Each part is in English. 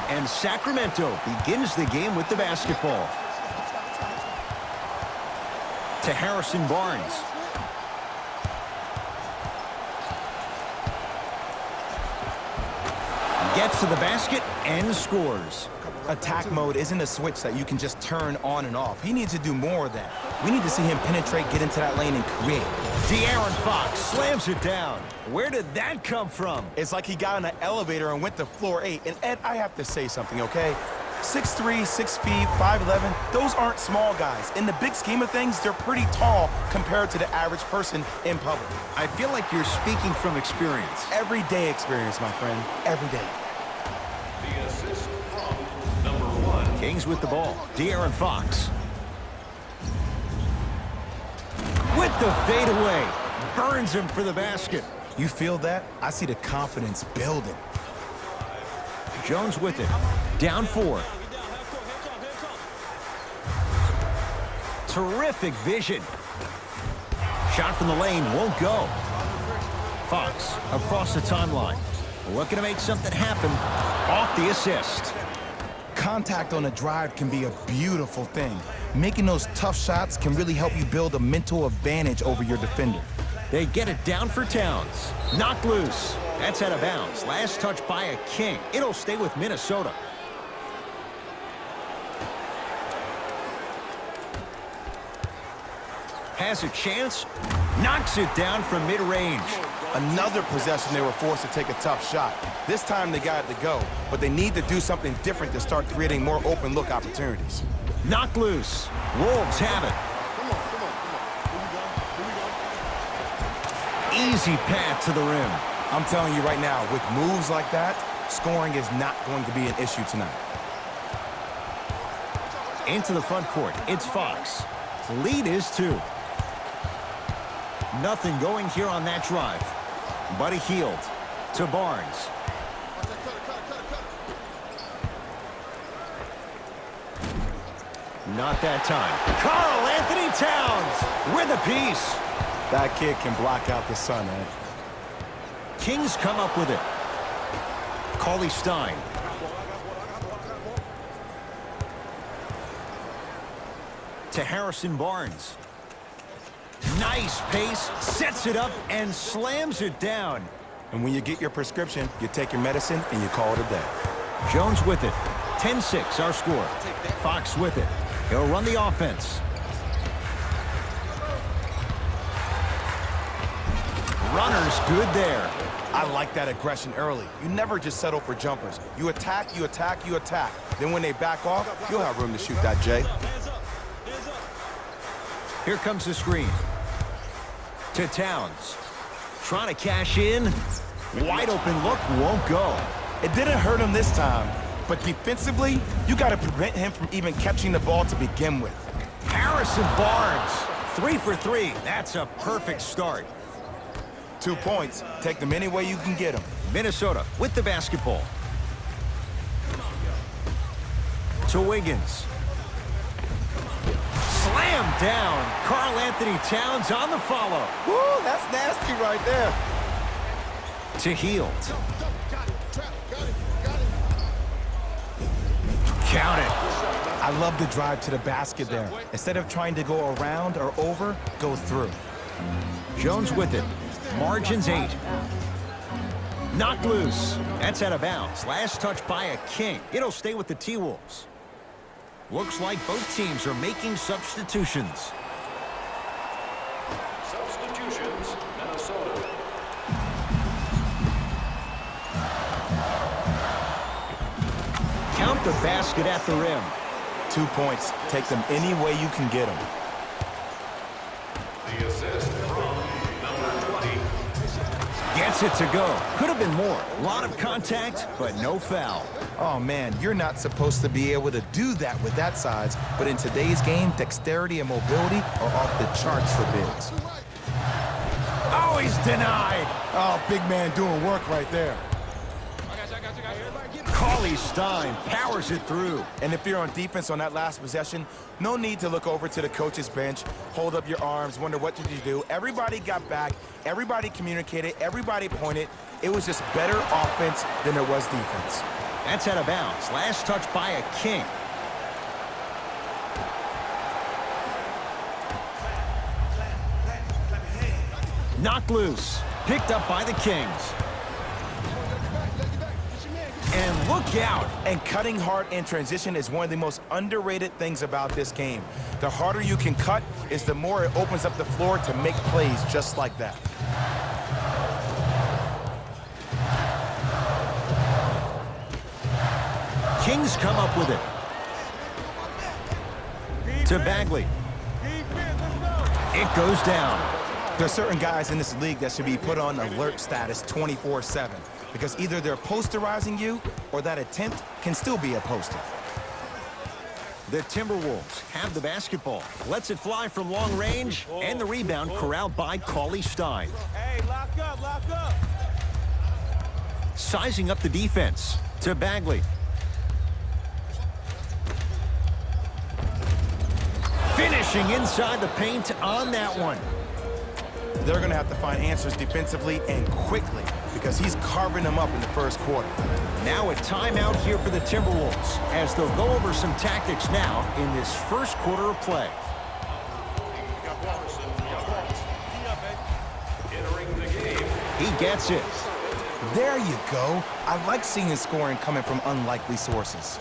and Sacramento begins the game with the basketball. To Harrison Barnes. Gets to the basket and scores. Attack mode isn't a switch that you can just turn on and off. He needs to do more of that. We need to see him penetrate, get into that lane, and create. De'Aaron Fox slams it down. Where did that come from? It's like he got on an elevator and went to floor 8. And Ed, I have to say something, okay? 6'3", 6 feet, 5'11", those aren't small guys. In the big scheme of things, they're pretty tall compared to the average person in public. I feel like you're speaking from experience. Everyday experience, my friend. Every day. The assist from number 1. Kings with the ball. De'Aaron Fox. With the fadeaway. Burns him for the basket. You feel that? I see the confidence building. Jones with it. Down 4. Terrific vision. Shot from the lane won't go. Fox across the timeline. Looking to make something happen. Off the assist. Contact on a drive can be a beautiful thing. Making those tough shots can really help you build a mental advantage over your defender. They get it down for Towns. Knocked loose. That's out of bounds. Last touch by a King. It'll stay with Minnesota. Has a chance. Knocks it down from mid-range. Another possession they were forced to take a tough shot. This time they got it to go, but they need to do something different to start creating more open look opportunities. Knocked loose. Wolves have it. Easy path to the rim. I'm telling you right now, with moves like that, scoring is not going to be an issue tonight. Into the front court. It's Fox. The lead is 2. Nothing going here on that drive. Buddy Hield to Barnes. Not that time. Karl Anthony Towns with a piece. That kid can block out the sun, Ed. Kings come up with it. Cauley Stein. To Harrison Barnes. Nice pace, sets it up, and slams it down. And when you get your prescription, you take your medicine, and you call it a day. Jones with it. 10-6, our score. Fox with it. He'll run the offense. Runner's good there. I like that aggression early. You never just settle for jumpers. You attack, you attack, you attack. Then when they back off, you'll have room to shoot that, Jay. Here comes the screen. To Towns. Trying to cash in. Wide open look, won't go. It didn't hurt him this time, but defensively, you got to prevent him from even catching the ball to begin with. Harrison Barnes. 3 for 3. That's a perfect start. 2 points. Take them any way you can get them. Minnesota with the basketball. To Wiggins. Slam down. Karl Anthony Towns on the follow. Woo, that's nasty right there. To Hield. Count it. I love the drive to the basket there. Instead of trying to go around or over, go through. Jones with it. Margins 8. Knocked loose. That's out of bounds. Last touch by a King. It'll stay with the T-Wolves. Looks like both teams are making substitutions. Substitutions, Minnesota. Count the basket at the rim. 2 points. Take them any way you can get them. The assist from number 20. Gets it to go. Could have been more. A lot of contact, but no foul. Oh, man, you're not supposed to be able to do that with that size, but in today's game, dexterity and mobility are off the charts for bigs. Oh, he's denied. Oh, big man doing work right there. Cauley Stein powers it through. And if you're on defense on that last possession, no need to look over to the coach's bench, hold up your arms, wonder what did you do. Everybody got back, everybody communicated, everybody pointed. It was just better offense than there was defense. That's out of bounds. Last touch by a King. Knocked loose. Picked up by the Kings. And look out. And cutting hard in transition is one of the most underrated things about this game. The harder you can cut is the more it opens up the floor to make plays just like that. Kings come up with it. To Bagley. It goes down. There's certain guys in this league that should be put on alert status 24/7 because either they're posterizing you or that attempt can still be a poster. The Timberwolves have the basketball. Lets it fly from long range, and the rebound corralled by Cauley Stein. Hey, lock up, lock up. Sizing up the defense to Bagley. Finishing inside the paint on that one. They're going to have to find answers defensively and quickly because he's carving them up in the first quarter. Now a timeout here for the Timberwolves as they'll go over some tactics now in this first quarter of play. Entering the game. He gets it. There you go. I like seeing his scoring coming from unlikely sources.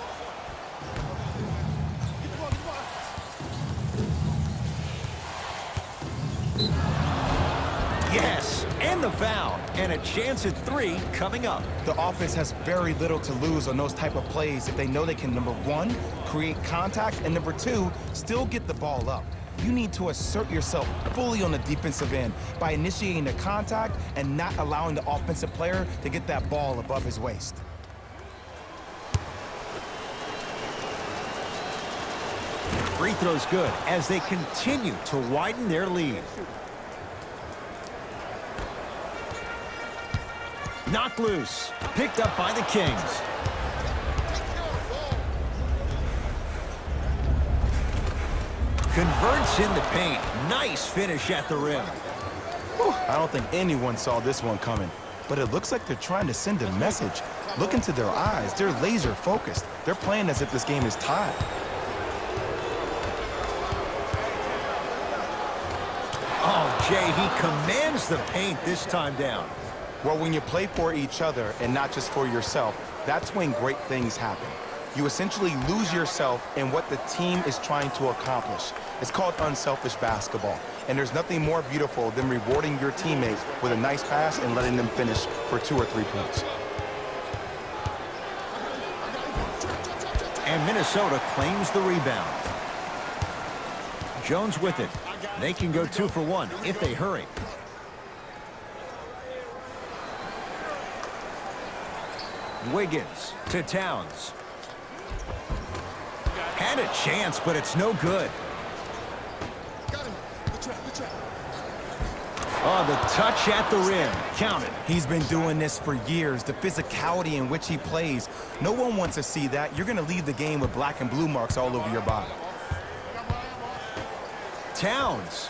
Yes, and the foul, and a chance at 3 coming up. The offense has very little to lose on those type of plays if they know they can, number one, create contact, and number two, still get the ball up. You need to assert yourself fully on the defensive end by initiating the contact and not allowing the offensive player to get that ball above his waist. Free throw's good as they continue to widen their lead. Knocked loose. Picked up by the Kings. Converts in the paint. Nice finish at the rim. I don't think anyone saw this one coming, but it looks like they're trying to send a message. Look into their eyes. They're laser focused. They're playing as if this game is tied. Oh, Jay, he commands the paint this time down. Well, when you play for each other and not just for yourself, that's when great things happen. You essentially lose yourself in what the team is trying to accomplish. It's called unselfish basketball. And there's nothing more beautiful than rewarding your teammate with a nice pass and letting them finish for 2 or 3 points. And Minnesota claims the rebound. Jones with it. They can go 2 for 1 if they hurry. Wiggins to Towns. Had a chance, but it's no good. Oh, the touch at the rim. Counted. He's been doing this for years. The physicality in which he plays. No one wants to see that. You're going to leave the game with black and blue marks all over your body. Towns.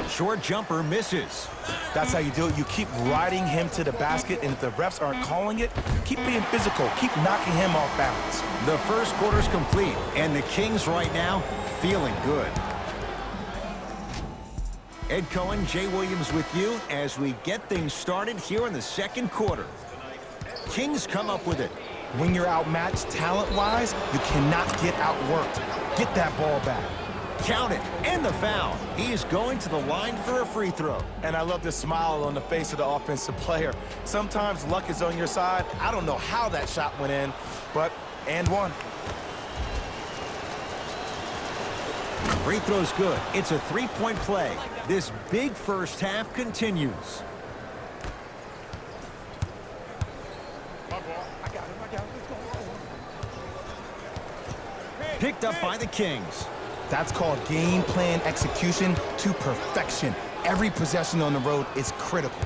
Short jumper misses. That's how you do it. You keep riding him to the basket, and if the refs aren't calling it, keep being physical. Keep knocking him off balance. The first quarter's complete, and the Kings right now feeling good. Ed Cohen, Jay Williams with you as we get things started here in the second quarter. Kings come up with it. When you're outmatched talent-wise, you cannot get outworked. Get that ball back. Count it, and the foul. He is going to the line for a free throw. And I love the smile on the face of the offensive player. Sometimes luck is on your side. I don't know how that shot went in, but and one. Free throw's good. It's a 3-point play. This big first half continues. Picked up by the Kings. That's called game plan execution to perfection. Every possession on the road is critical.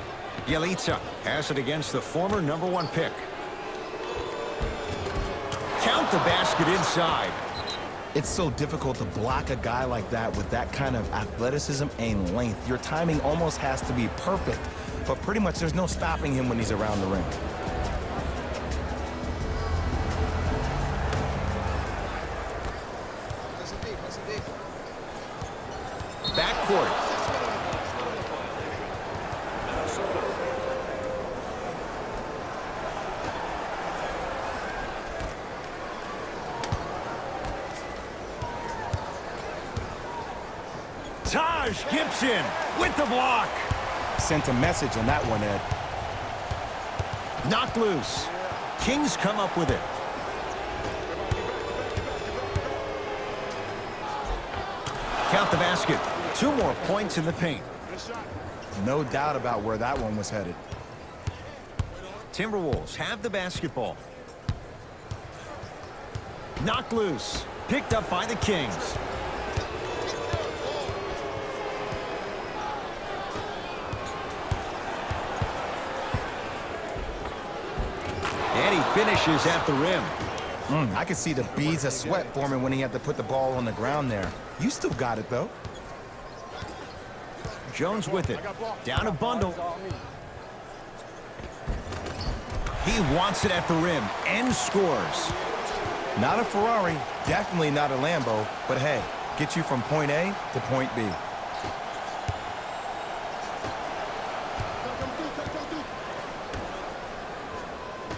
Bjelica has it against the former #1 pick. Count the basket inside. It's so difficult to block a guy like that with that kind of athleticism and length. Your timing almost has to be perfect, but pretty much there's no stopping him when he's around the rim. Backcourt. Taj Gibson with the block. Sent a message on that one, Ed. Knocked loose. Kings come up with it. Count the basket. 2 more points in the paint. No doubt about where that one was headed. Timberwolves have the basketball. Knocked loose. Picked up by the Kings. And he finishes at the rim. I could see the beads of sweat forming when he had to put the ball on the ground there. You still got it, though. Jones with it. Down a bundle. He wants it at the rim and scores. Not a Ferrari, definitely not a Lambo, but hey, get you from point A to point B.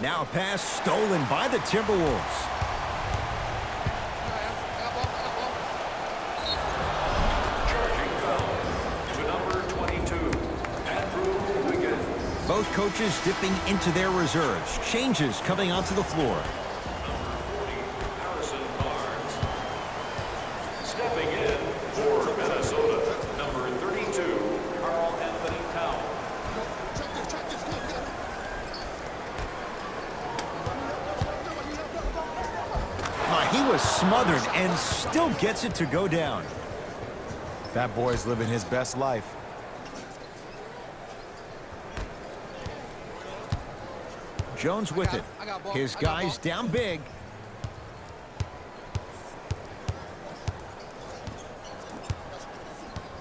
Now a pass stolen by the Timberwolves. Charging foul to number 22, Andrew Wiggins. Both coaches dipping into their reserves. Changes coming onto the floor. Number 40, Harrison Barnes. Stepping in for Minnesota, number 32, Karl Anthony Towns. He was smothered and still gets it to go down. That boy's living his best life. Jones with it. His guys down big.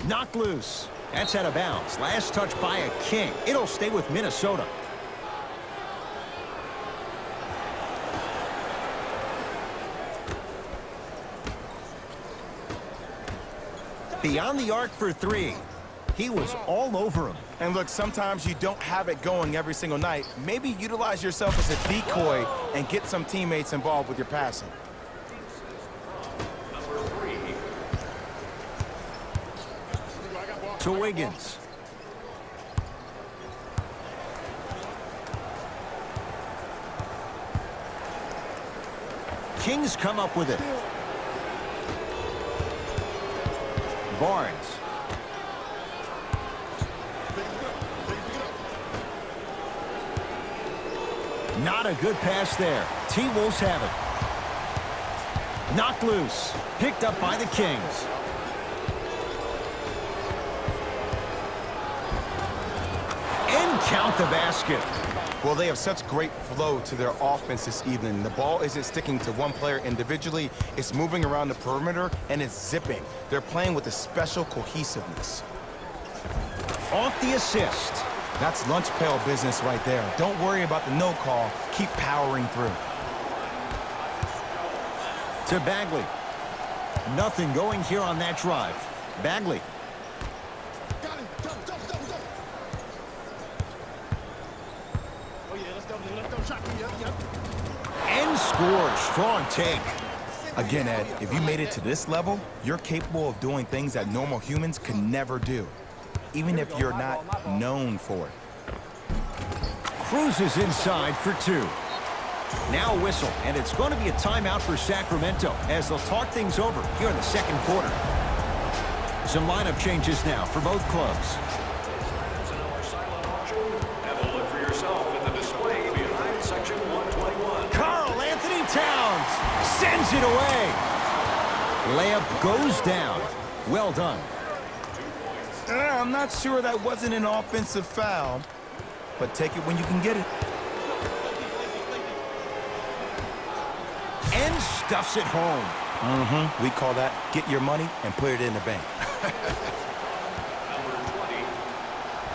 Knocked loose. That's out of bounds. Last touch by a King. It'll stay with Minnesota. Beyond the arc for 3. He was all over him. And look, sometimes you don't have it going every single night. Maybe utilize yourself as a decoy and get some teammates involved with your passing. Number 3, To Wiggins. Kings come up with it. Barnes. Not a good pass there. T-Wolves have it. Knocked loose. Picked up by the Kings. And count the basket. Well, they have such great flow to their offense this evening. The ball isn't sticking to one player individually. It's moving around the perimeter, and it's zipping. They're playing with a special cohesiveness. Off the assist. That's lunch pail business right there. Don't worry about the no call. Keep powering through. To Bagley. Nothing going here on that drive. Bagley. And scored. Strong take. Again, Ed, if you made it to this level, you're capable of doing things that normal humans can never do, even if you're not known for it. Cruises inside for 2. Now a whistle, and it's going to be a timeout for Sacramento as they'll talk things over here in the second quarter. Some lineup changes now for both clubs. it's our silent auction. Have a look for yourself in the display behind section 121. Karl Anthony Towns sends it away. Layup goes down. Well done. I'm not sure that wasn't an offensive foul, but take it when you can get it. And stuffs it home. We call that get your money and put it in the bank. Number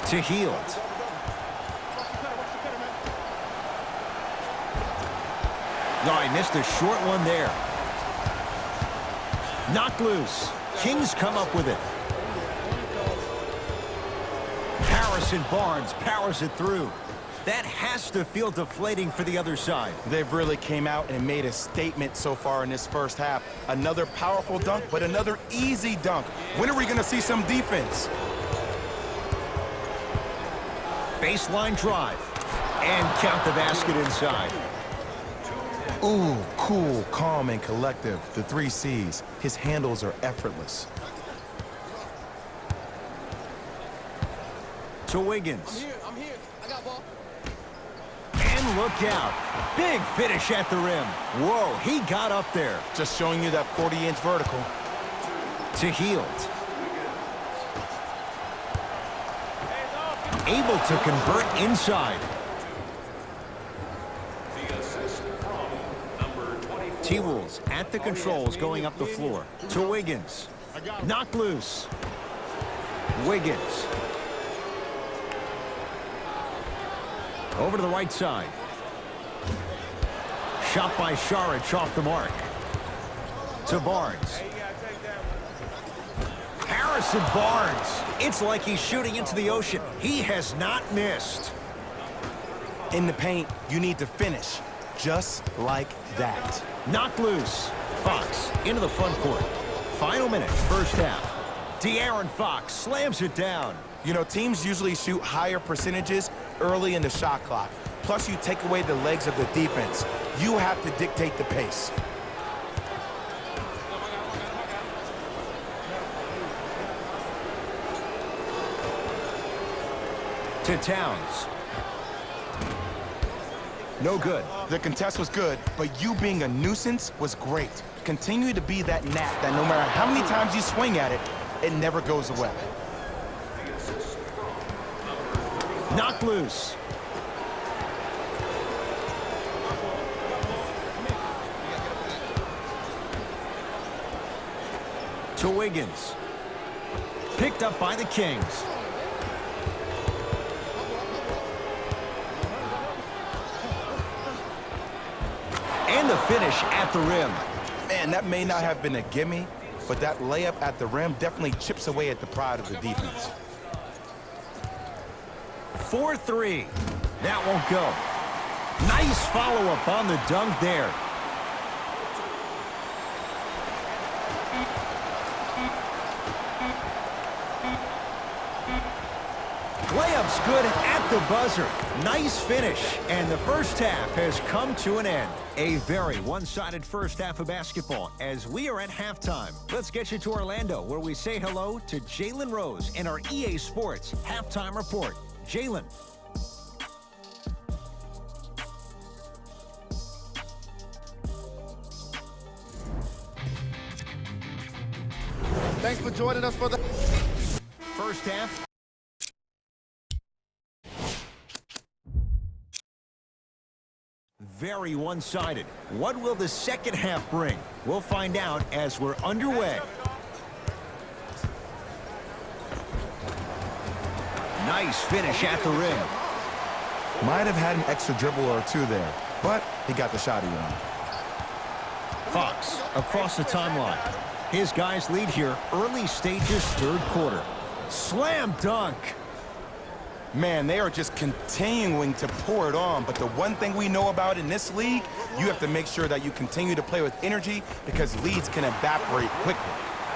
20, To Hield. No, he missed a short one there. Knocked loose. Kings come up with it. Harrison Barnes powers it through. That has to feel deflating for the other side. They've really came out and made a statement so far in this first half. Another powerful dunk, but another easy dunk. When are we going to see some defense? Baseline drive. And count the basket inside. Ooh, cool, calm, and collective. The 3 C's. His handles are effortless. To Wiggins. I'm here. I got ball. And look out. Big finish at the rim. Whoa, he got up there. Just showing you that 40-inch vertical. To Hield. Able to convert inside. T-Wolves at the controls going up the floor. To Wiggins. Knocked loose. Wiggins. Over to the right side. Shot by Saric off the mark. To Barnes. Harrison Barnes. It's like he's shooting into the ocean. He has not missed. In the paint, you need to finish. Just like that. Knocked loose. Fox into the front court. Final minute, first half. De'Aaron Fox slams it down. You know, teams usually shoot higher percentages early in the shot clock. Plus, you take away the legs of the defense. You have to dictate the pace. To Towns. No good. The contest was good, but you being a nuisance was great. Continue to be that gnat that no matter how many times you swing at it, it never goes away. Knocked loose. To Wiggins. Picked up by the Kings. And the finish at the rim. Man, that may not have been a gimme, but that layup at the rim definitely chips away at the pride of the defense. 4-3. That won't go. Nice follow-up on the dunk there. Layup's good at the buzzer. Nice finish. And the first half has come to an end. A very one-sided first half of basketball as we are at halftime. Let's get you to Orlando, where we say hello to Jalen Rose in our EA Sports Halftime Report. Jalen. Thanks for joining us for the First half. Very one-sided. What will the second half bring? We'll find out as we're underway. Nice finish at the rim. Might have had an extra dribble or two there, but he got the shot he wanted. Fox across the timeline. His guys lead here early stages, third quarter. Slam dunk. Man, they are just continuing to pour it on, but the one thing we know about in this league, you have to make sure that you continue to play with energy because leads can evaporate quickly.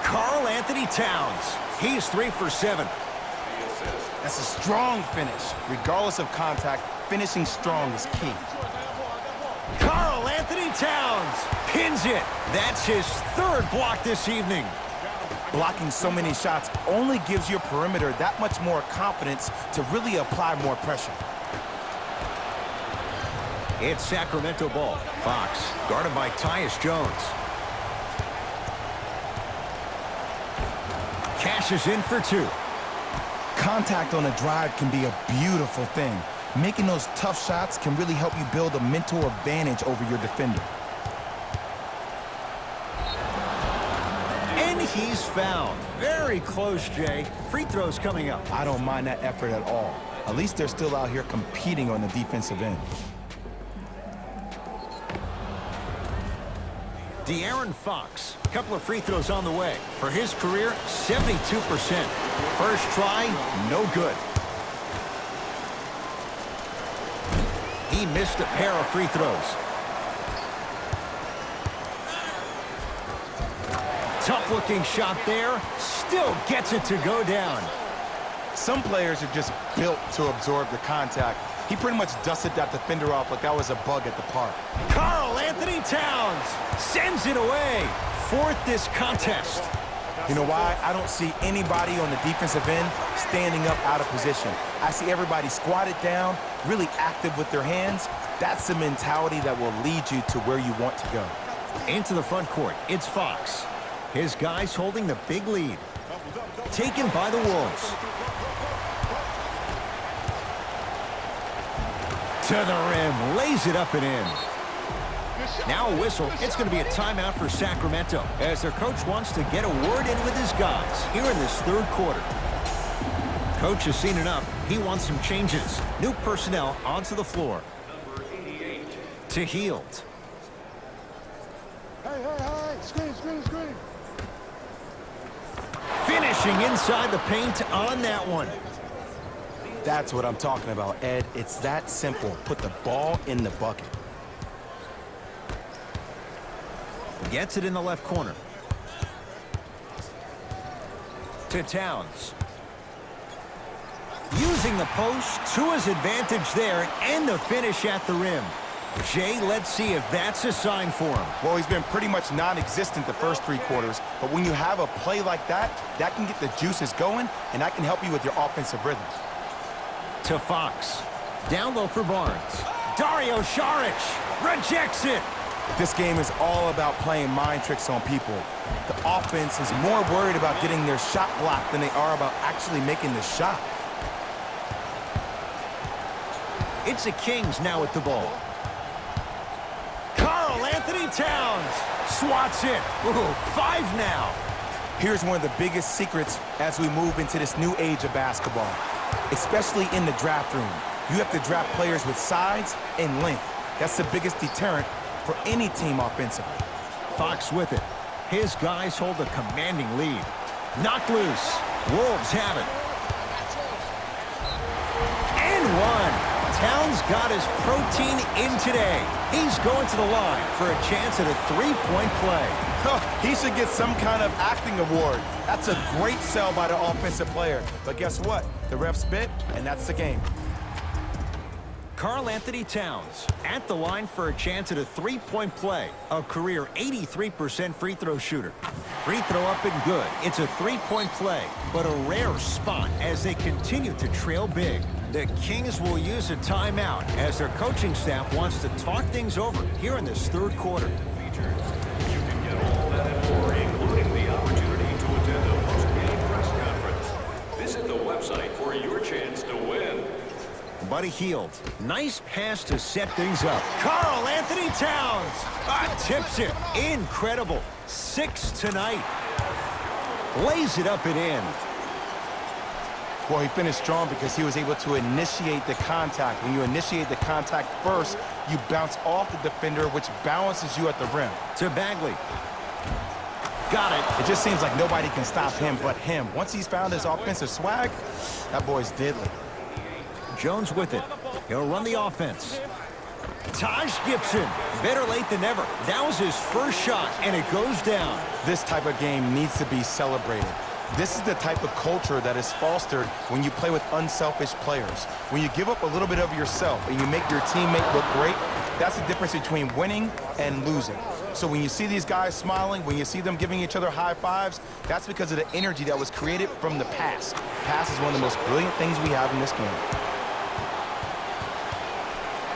Karl Anthony Towns. He's 3 for 7. That's a strong finish. Regardless of contact, finishing strong is key. Karl Anthony Towns pins it. That's his third block this evening. Blocking so many shots only gives your perimeter that much more confidence to really apply more pressure. It's Sacramento ball. Fox guarded by Tyus Jones. Cashes in for 2. Contact on a drive can be a beautiful thing. Making those tough shots can really help you build a mental advantage over your defender. And he's fouled. Very close, Jay. Free throws coming up. I don't mind that effort at all. At least they're still out here competing on the defensive end. De'Aaron Fox, a couple of free throws on the way. For his career, 72%. First try, no good. He missed a pair of free throws. Tough-looking shot there. Still gets it to go down. Some players are just built to absorb the contact. He pretty much dusted that defender off like that was a bug at the park. Karl-Anthony Towns sends it away. Fourth this contest. You know why? I don't see anybody on the defensive end standing up out of position. I see everybody squatted down, really active with their hands. That's the mentality that will lead you to where you want to go. Into the front court, it's Fox. His guys holding the big lead. Taken by the Wolves. To the rim, lays it up and in. Now a whistle. It's going to be a timeout for Sacramento as their coach wants to get a word in with his guys here in this third quarter. Coach has seen enough. He wants some changes. New personnel onto the floor. Number 88. To Hield. Hey, screen. Finishing inside the paint on that one. That's what I'm talking about, Ed. It's that simple. Put the ball in the bucket. Gets it in the left corner. To Towns. Using the post to his advantage there and the finish at the rim. Jay, let's see if that's a sign for him. Well, he's been pretty much non-existent the first 3 quarters, but when you have a play like that, that can get the juices going, and that can help you with your offensive rhythm. To Fox. Down low for Barnes. Dario Saric rejects it. This game is all about playing mind tricks on people. The offense is more worried about getting their shot blocked than they are about actually making the shot. It's the Kings now with the ball. Karl-Anthony Towns swats it. Ooh, 5 now. Here's one of the biggest secrets as we move into this new age of basketball, especially in the draft room. You have to draft players with size and length. That's the biggest deterrent for any team offensively. Fox with it. His guys hold a commanding lead. Knocked loose. Wolves have it. And one. Towns got his protein in today. He's going to the line for a chance at a 3-point play. He should get some kind of acting award. That's a great sell by the offensive player. But guess what? The ref spit, and that's the game. Karl-Anthony Towns at the line for a chance at a 3-point play. A career 83% free throw shooter. Free throw up and good. It's a 3-point play, but a rare spot as they continue to trail big. The Kings will use a timeout as their coaching staff wants to talk things over here in this third quarter. Features. You can get all that and more, including the opportunity to attend a post-game press conference. Visit the website for your chance to win. Buddy Hield. Nice pass to set things up. Karl-Anthony Towns tips it. Incredible. 6 tonight. Lays it up and in. Well, he finished strong because he was able to initiate the contact. When you initiate the contact first, you bounce off the defender, which balances you at the rim. To Bagley. Got it. It just seems like nobody can stop him but him. Once he's found his offensive swag, that boy's deadly. Jones with it. He'll run the offense. Taj Gibson. Better late than never. That was his first shot, and it goes down. This type of game needs to be celebrated. This is the type of culture that is fostered when you play with unselfish players. When you give up a little bit of yourself and you make your teammate look great, that's the difference between winning and losing. So when you see these guys smiling, when you see them giving each other high fives, that's because of the energy that was created from the pass. Pass is one of the most brilliant things we have in this game.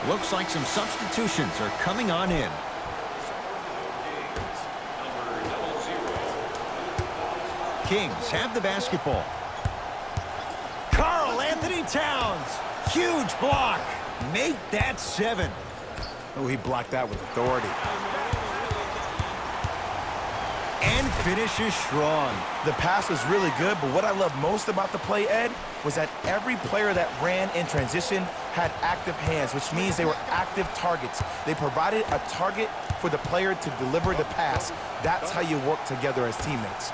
Looks like some substitutions are coming on in. Kings have the basketball. Karl-Anthony Towns. Huge block. Make that 7. Oh, he blocked that with authority. And finishes strong. The pass was really good, but what I love most about the play, Ed, was that every player that ran in transition had active hands, which means they were active targets. They provided a target for the player to deliver the pass. That's how you work together as teammates.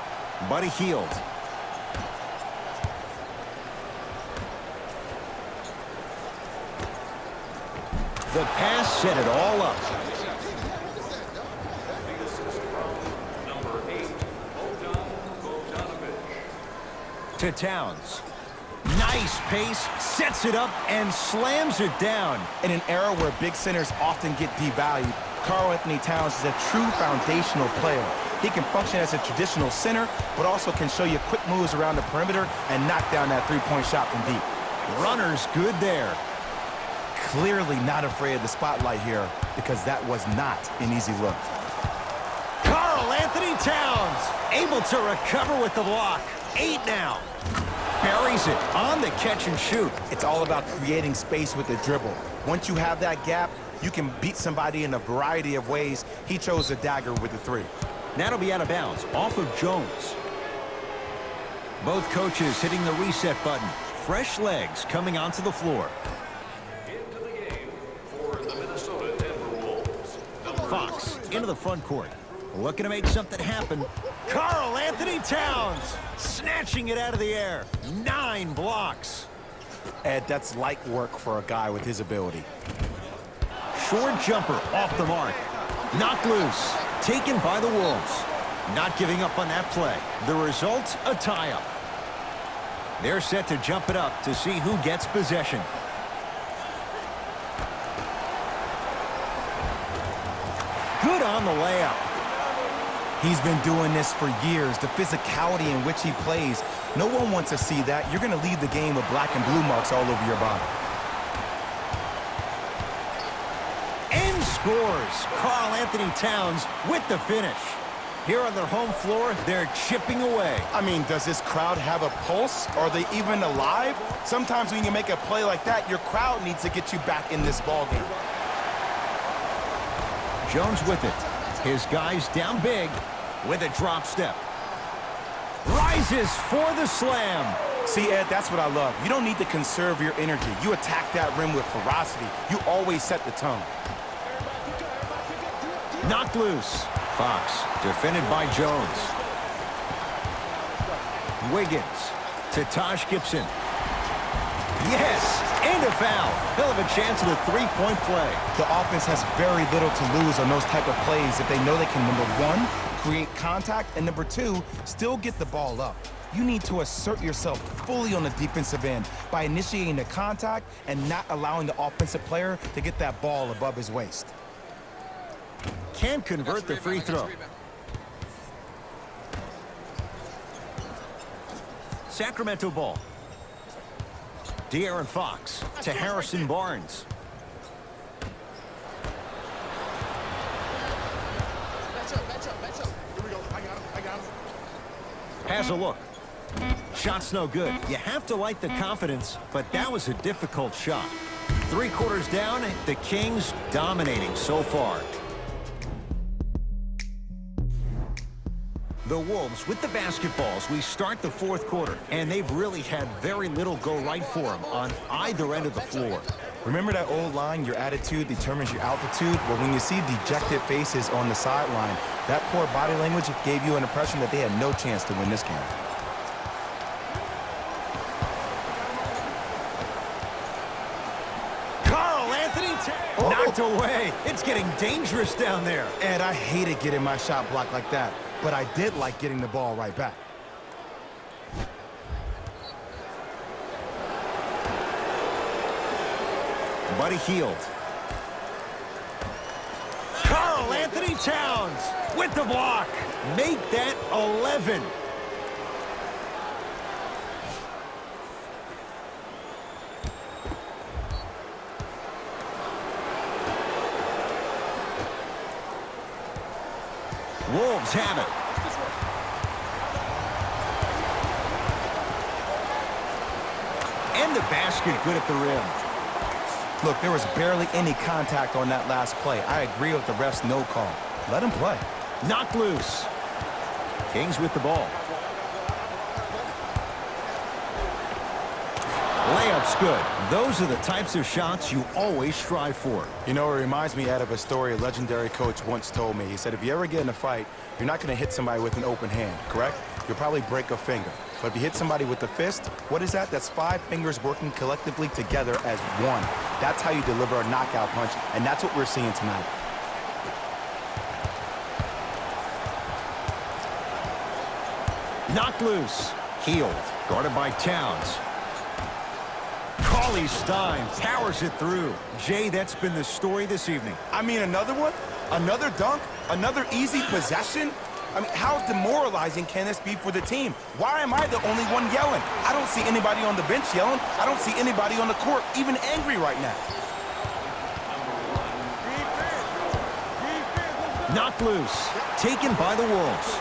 Buddy Hield. The pass set it all up. The assist from number 8, Bogdanovich. To Towns. Nice pace, sets it up, and slams it down. In an era where big centers often get devalued, Karl-Anthony Towns is a true foundational player. He can function as a traditional center, but also can show you quick moves around the perimeter and knock down that three-point shot from deep. Runner's good there. Clearly not afraid of the spotlight here, because that was not an easy look. Karl-Anthony Towns able to recover with the block. 8 now. Buries it on the catch and shoot. It's all about creating space with the dribble. Once you have that gap, you can beat somebody in a variety of ways. He chose a dagger with the three. That'll be out of bounds, off of Jones. Both coaches hitting the reset button. Fresh legs coming onto the floor. Into the game for the Minnesota Timberwolves. Number Fox 22. into the front court. Looking to make something happen. Karl-Anthony Towns snatching it out of the air. 9 blocks. Ed, that's light work for a guy with his ability. Short jumper off the mark. Knocked loose. Taken by the Wolves. Not giving up on that play. The result, a tie-up. They're set to jump it up to see who gets possession. Good on the layup. He's been doing this for years. The physicality in which he plays. No one wants to see that. You're going to leave the game with black and blue marks all over your body. And scores. Karl-Anthony Towns with the finish. Here on their home floor, they're chipping away. I mean, does this crowd have a pulse? Are they even alive? Sometimes when you make a play like that, your crowd needs to get you back in this ball game. Jones with it. His guys down big with a drop step. Rises for the slam. See, Ed, that's what I love. You don't need to conserve your energy. You attack that rim with ferocity. You always set the tone. Knocked loose. Fox defended by Jones. Wiggins to Taj Gibson. Yes, and a foul. He'll have a chance at a three-point play. The offense has very little to lose on those type of plays if they know they can, number one, create contact, and number two, still get the ball up. You need to assert yourself fully on the defensive end by initiating the contact and not allowing the offensive player to get that ball above his waist. Can't convert the free throw. Sacramento ball. De'Aaron Fox to Harrison Barnes. Has a look. Shot's no good. You have to like the confidence, but that was a difficult shot. 3 quarters down, the Kings dominating so far. The Wolves with the basketballs. We start the 4th quarter, and they've really had very little go right for them on either end of the floor. Remember that old line, your attitude determines your altitude? Well, when you see dejected faces on the sideline, that poor body language gave you an impression that they had no chance to win this game. Karl-Anthony Towns knocked away. It's getting dangerous down there. And I hated getting my shot blocked like that, but I did like getting the ball right back. Buddy Hield. Karl-Anthony Towns with the block. Make that 11. Wolves have it. And the basket good at the rim. Look, there was barely any contact on that last play. I agree with the ref's no call. Let him play. Knocked loose. Kings with the ball. Layup's good. Those are the types of shots you always strive for. You know, it reminds me, Ed, of a story a legendary coach once told me. He said, if you ever get in a fight, you're not going to hit somebody with an open hand, correct? You'll probably break a finger. But if you hit somebody with the fist, what is that? That's 5 fingers working collectively together as one. That's how you deliver a knockout punch, and that's what we're seeing tonight. Knocked loose. Healed. Guarded by Towns. Cauley-Stein powers it through. Jay, that's been the story this evening. I mean, another one? Another dunk? Another easy possession? I mean, how demoralizing can this be for the team? Why am I the only one yelling? I don't see anybody on the bench yelling. I don't see anybody on the court even angry right now. Knocked loose. Taken by the Wolves.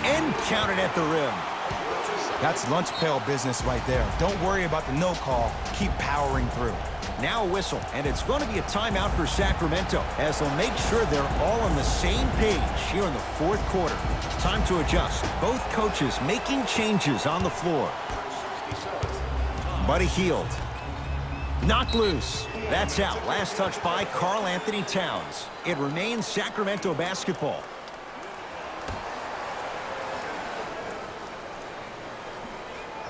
And counted at the rim. That's lunch pail business right there. Don't worry about the no call. Keep powering through. Now a whistle, and it's going to be a timeout for Sacramento as they'll make sure they're all on the same page here in the fourth quarter. Time to adjust. Both coaches making changes on the floor. Buddy Hield. Knocked loose. That's out. Last touch by Karl-Anthony Towns. It remains Sacramento basketball.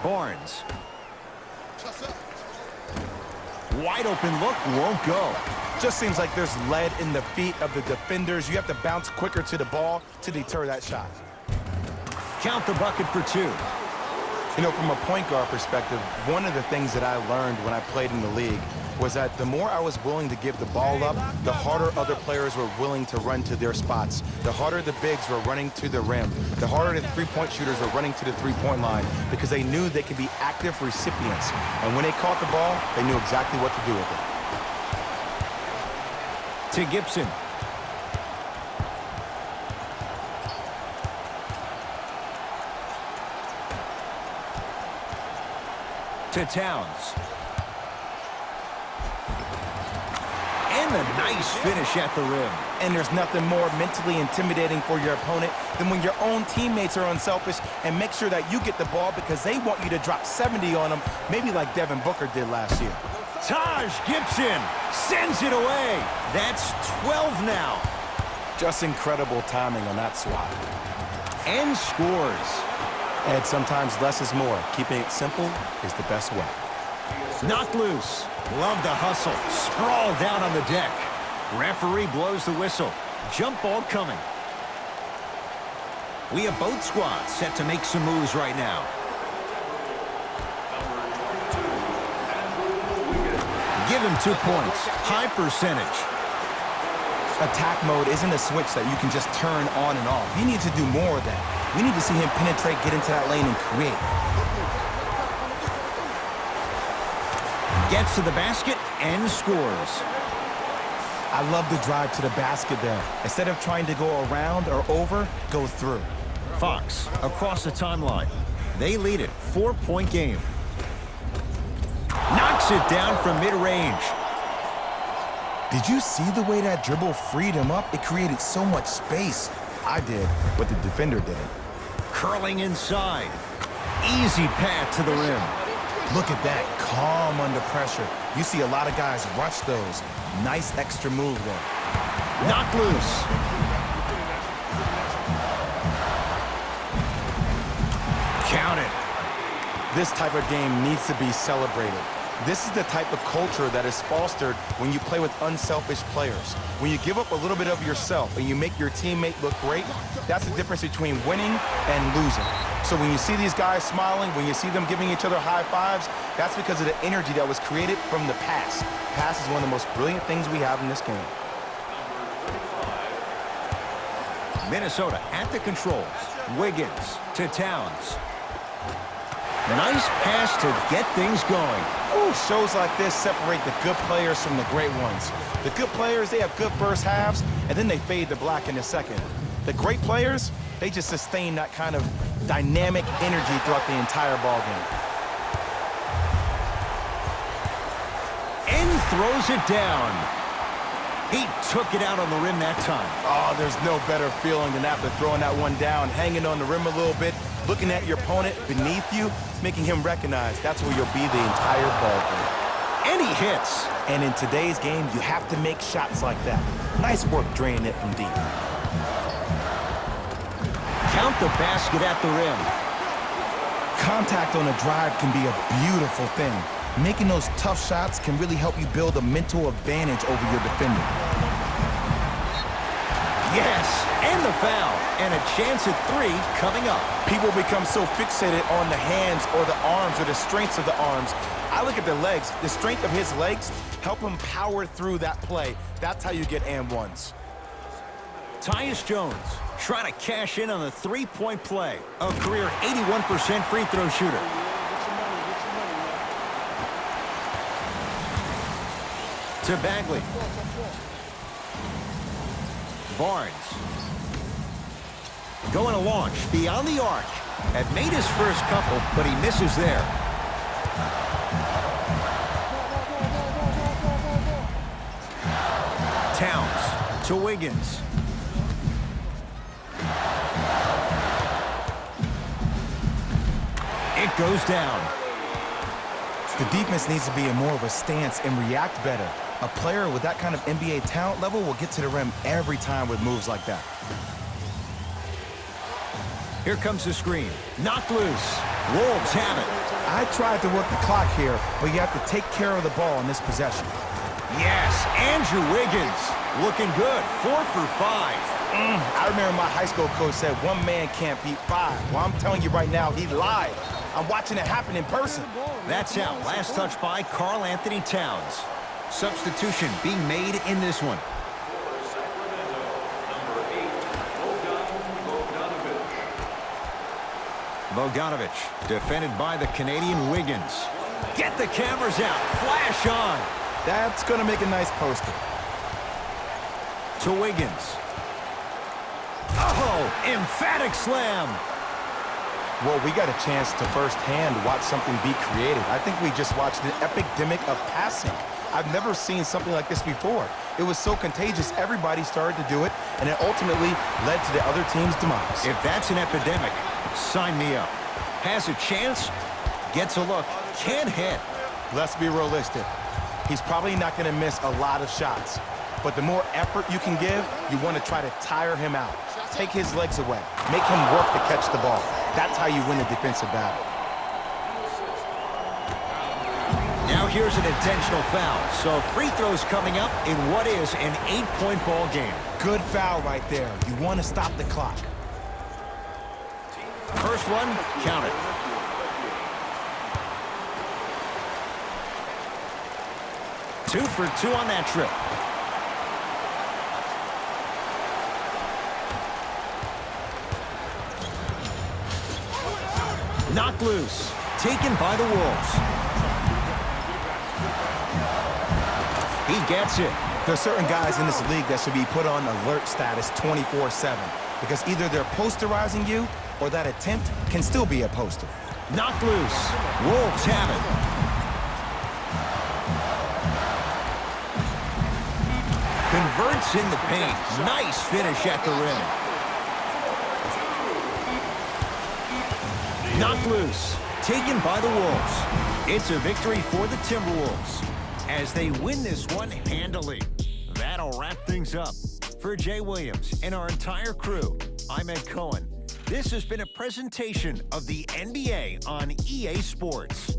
Barnes. Wide open look, won't go. Just seems like there's lead in the feet of the defenders. You have to bounce quicker to the ball to deter that shot. Count the bucket for 2. You know, from a point guard perspective, one of the things that I learned when I played in the league was that the more I was willing to give the ball up, the harder other players were willing to run to their spots. The harder the bigs were running to the rim. The harder the three-point shooters were running to the three-point line because they knew they could be active recipients. And when they caught the ball, they knew exactly what to do with it. To Gibson. To Towns. And a nice finish at the rim. And there's nothing more mentally intimidating for your opponent than when your own teammates are unselfish and make sure that you get the ball because they want you to drop 70 on them, maybe like Devin Booker did last year. Taj Gibson sends it away. That's 12 now. Just incredible timing on that swat. And scores. And sometimes less is more. Keeping it simple is the best way. Knocked loose. Love the hustle. Sprawl down on the deck. Referee blows the whistle. Jump ball coming. We have both squads set to make some moves right now. Give him 2 points. High percentage. Attack mode isn't a switch that you can just turn on and off. He needs to do more of that. We need to see him penetrate, get into that lane, and create. Gets to the basket and scores. I love the drive to the basket there. Instead of trying to go around or over, go through. Fox across the timeline. They lead it. 4-point game. Knocks it down from mid-range. Did you see the way that dribble freed him up? It created so much space. I did, but the defender didn't. Curling inside. Easy path to the rim. Look at that, calm under pressure. You see a lot of guys rush those. Nice extra move there. Knocked loose. Count it. This type of game needs to be celebrated. This is the type of culture that is fostered when you play with unselfish players. When you give up a little bit of yourself and you make your teammate look great, that's the difference between winning and losing. So when you see these guys smiling, when you see them giving each other high fives, that's because of the energy that was created from the pass. Pass is one of the most brilliant things we have in this game. Minnesota at the controls. Wiggins to Towns. Nice pass to get things going. Ooh, shows like this separate the good players from the great ones. The good players, they have good first halves, and then they fade to black in the second. The great players, they just sustain that kind of dynamic energy throughout the entire ball game. And throws it down. He took it out on the rim that time. Oh, there's no better feeling than after throwing that one down, hanging on the rim a little bit, looking at your opponent beneath you, making him recognize that's where you'll be the entire ball game. And he hits. And in today's game, you have to make shots like that. Nice work draining it from deep. Count the basket at the rim. Contact on a drive can be a beautiful thing. Making those tough shots can really help you build a mental advantage over your defender. Yes, and the foul. And a chance at 3 coming up. People become so fixated on the hands or the arms or the strengths of the arms. I look at the legs. The strength of his legs help him power through that play. That's how you get and ones. Tyus Jones trying to cash in on the three-point play. A career 81% free throw shooter. To Bagley. Barnes. Going to launch beyond the arc. Had made his first couple, but he misses there. Towns to Wiggins. It goes down. The defense needs to be in more of a stance and react better. A player with that kind of NBA talent level will get to the rim every time with moves like that. Here comes the screen. Knocked loose. Wolves have it. I tried to work the clock here, but you have to take care of the ball in this possession. Yes, Andrew Wiggins. Looking good. 4 for 5. I remember my high school coach said one man can't beat 5. Well, I'm telling you right now, he lied. I'm watching it happen in person. That's out. Last touch by Karl Anthony Towns. Substitution being made in this one. Bogdanovich, defended by the Canadian Wiggins. Get the cameras out. Flash on. That's going to make a nice poster. To Wiggins. Oh, emphatic slam. Well, we got a chance to firsthand watch something be created. I think we just watched an epidemic of passing. I've never seen something like this before. It was so contagious, everybody started to do it, and it ultimately led to the other team's demise. If that's an epidemic, sign me up. Has a chance, gets a look, can't hit. Let's be realistic. He's probably not going to miss a lot of shots. But the more effort you can give, you want to try to tire him out. Take his legs away. Make him work to catch the ball. That's how you win a defensive battle. Now here's an intentional foul. So free throws coming up in what is an 8-point ball game. Good foul right there. You want to stop the clock. First one, count it. Two for 2 on that trip. Knocked loose. Taken by the Wolves. He gets it. There's certain guys in this league that should be put on alert status 24/7 because either they're posterizing you or that attempt can still be a poster. Knocked loose. Wolves have it. Converts in the paint. Nice finish at the rim. Knocked loose. Taken by the Wolves. It's a victory for the Timberwolves as they win this one handily. That'll wrap things up. For Jay Williams and our entire crew, I'm Ed Cohen. This has been a presentation of the NBA on EA Sports.